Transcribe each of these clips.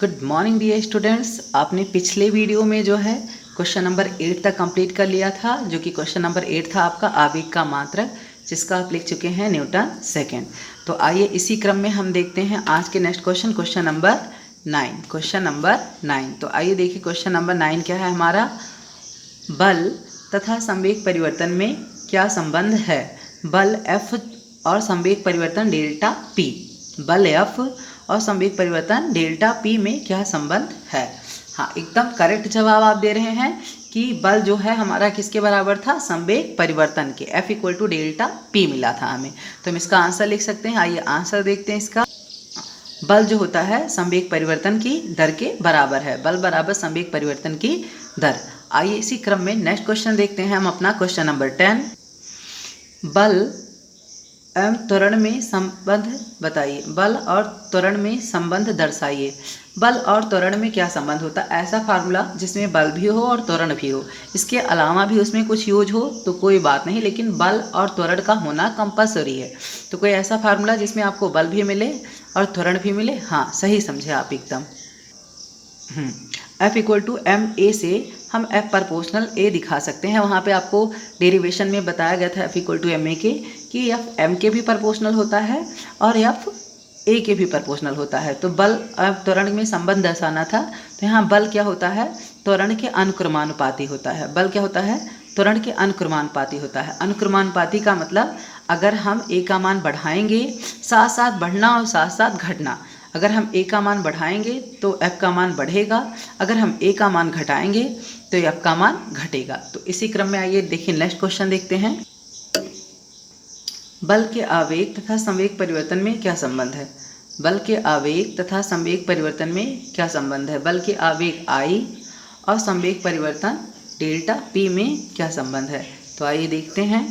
Good morning dear students. आपने पिछले video में जो है क्वेश्चन नंबर 8 तक कंप्लीट कर लिया था, जो कि क्वेश्चन नंबर 8 था आपका आवेग का मात्रक, जिसका आप लिख चुके हैं न्यूटन सेकेंड। तो आइए इसी क्रम में हम देखते हैं आज के next question, question number 9। Question number 9, तो आइए देखिए क्वेश्चन नंबर 9 क्या है हमारा। बल तथा संवेग परिवर्तन में क्या संबंध है। बल F और संवेग परिवर्तन डेल्टा P। बल F और संवेग परिवर्तन डेल्टा P में क्या संबंध है। हाँ, एकदम करेक्ट जवाब आप दे रहे हैं कि बल जो है हमारा किसके बराबर था, संवेग परिवर्तन के। F equal to delta P मिला था हमें, तो हम इसका आंसर लिख सकते हैं। आइए आंसर देखते हैं इसका। बल जो होता है संवेग परिवर्तन की दर के बराबर है। बल बराबर संवेग परिवर्तन की दर। आइए इसी क्रम में नेक्स्ट क्वेश्चन देखते हैं हम अपना क्वेश्चन नंबर 10। बल एवं त्वरण में संबंध बताइए। बल और त्वरण में संबंध दर्शाइए। बल और त्वरण में क्या संबंध होता है। ऐसा फार्मूला जिसमें बल भी हो और त्वरण भी हो, इसके अलावा भी उसमें कुछ यूज हो तो कोई बात नहीं, लेकिन बल और त्वरण का होना कंपलसरी है। तो कोई ऐसा फार्मूला जिसमें आपको बल भी मिले और त्वरण भी मिले। हाँ, सही समझे आप एकदम। F equal to m a से हम F प्रपोर्शनल A दिखा सकते हैं। वहाँ पे आपको डेरिवेशन में बताया गया था F equal to m a के कि F M के भी प्रपोर्शनल होता है और F A के भी प्रपोर्शनल होता है। तो बल और त्वरण में संबंध दर्शाना था, तो यहाँ बल क्या होता है, त्वरण के अनुक्रमानुपाती होता है। बल क्या होता है, त्वरण के अनुक्रमानुपाती होता है। अनुक्रमानुपाती का मतलब अगर हम A का मान बढ़ाएंगे, साथ साथ बढ़ना और साथ साथ घटना। अगर हम A का मान बढ़ाएंगे तो F का मान बढ़ेगा, अगर हम A का मान घटाएंगे तो F का मान घटेगा। तो इसी क्रम में आइए देखिए नेक्स्ट क्वेश्चन देखते हैं। बल के आवेग तथा संवेग परिवर्तन में क्या संबंध है। बल के आवेग तथा संवेग परिवर्तन में क्या संबंध है। बल के आवेग I और संवेग परिवर्तन डेल्टा P में क्या संबंध है। तो आइए देखते हैं।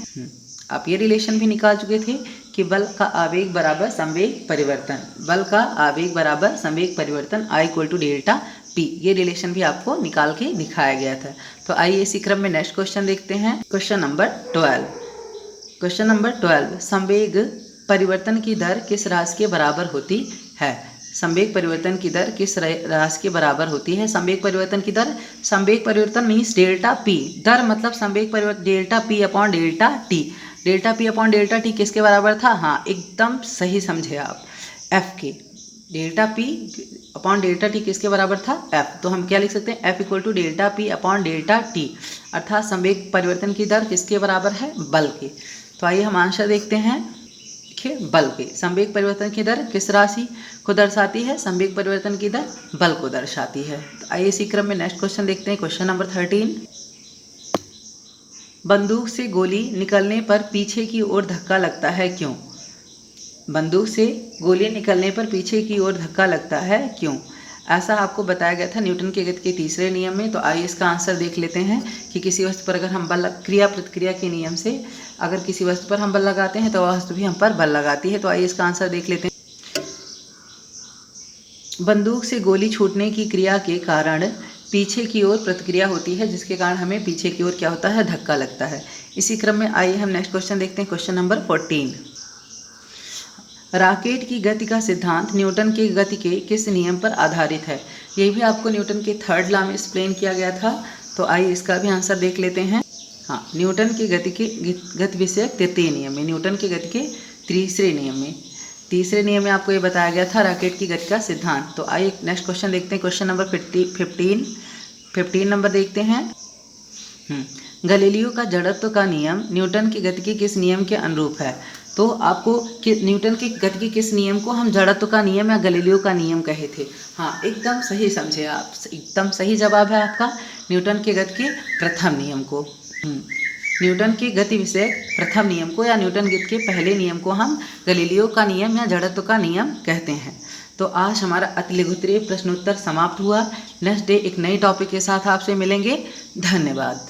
आप ये रिलेशन भी निकाल चुके थे कि बल का आवेग बराबर संवेग परिवर्तन। बल का आवेग बराबर संवेग परिवर्तन I equal to delta P। ये रिलेशन भी आपको निकाल के दिखाया गया था। तो आइए इसी क्रम में नेक्स्ट क्वेश्चन देखते हैं। Question number 12। क्वेश्चन नंबर 12, संवेग परिवर्तन की दर किस राशि के बराबर होती है। संवेग परिवर्तन की दर किस राशि के बराबर होती है। संवेग परिवर्तन की दर, संवेग परिवर्तन मीन्स डेल्टा P। दर मतलब संवेग परिवर्तन delta P upon delta T। Delta P upon delta T किसके बराबर था। हाँ, एकदम सही समझे आप, F के। Delta P upon delta T किसके बराबर था, F। तो हम क्या लिख सकते हैं, F equal to delta P upon delta T, अर्थात संवेग परिवर्तन की दर किसके बराबर है, बल के। तो आइए हम आंसर देखते हैं। देखिए, बल के संवेग परिवर्तन की दर किस राशि को दर्शाती है, संवेग परिवर्तन की दर बल को दर्शाती है। तो आइए इसी क्रम में नेक्स्ट क्वेश्चन देखते हैं। Question number 13। बंदूक से गोली निकलने पर पीछे की ओर धक्का लगता है, क्यों। बंदूक से गोली निकलने पर पीछे की ओर धक्का लगता है, क्यों। ऐसा आपको बताया गया था न्यूटन के गति के तीसरे नियम में। तो आइए इसका आंसर देख लेते हैं कि किसी वस्तु पर अगर हम बल, क्रिया प्रतिक्रिया के नियम से अगर किसी वस्तु पर हम बल लगाते हैं तो वह वस्तु भी हम पर बल लगाती है। तो आइए इसका आंसर देख लेते हैं। बंदूक से गोली छूटने की क्रिया के कारण पीछे की ओर प्रतिक्रिया होती है, जिसके कारण हमें पीछे की ओर क्या होता है, धक्का लगता है। इसी क्रम में आइए हम नेक्स्ट क्वेश्चन देखते हैं। Question number 14। रॉकेट की गति का सिद्धांत न्यूटन की गति के किस नियम पर आधारित है। ये भी आपको न्यूटन के थर्ड लॉ में एक्सप्लेन किया गया था। तो आइए इसका भी आंसर देख लेते हैं। हाँ, न्यूटन की गति के गति विषयक तृतीय नियम में, न्यूटन की गति के तीसरे नियम में आपको ये बताया गया था रॉकेट की गति का सिद्धांत। तो आइए नेक्स्ट क्वेश्चन देखते हैं। क्वेश्चन नंबर 15 नंबर देखते हैं। गैलीलियो का जड़त्व का नियम न्यूटन की गति के किस नियम के अनुरूप है। तो आपको न्यूटन की गति के किस नियम को हम जड़त्व का नियम या गैलीलियो का नियम कहे थे। हाँ, एकदम सही समझे आप, एकदम सही जवाब है आपका, न्यूटन के गति के प्रथम नियम को। न्यूटन के गति विषयक प्रथम नियम को या न्यूटन गति के पहले नियम को हम गैलीलियो का नियम या जड़त्व का नियम कहते हैं। तो आज हमारा अति लघुत्तरीय प्रश्नोत्तर समाप्त हुआ। नेक्स्ट डे एक नई टॉपिक के साथ आपसे मिलेंगे। धन्यवाद।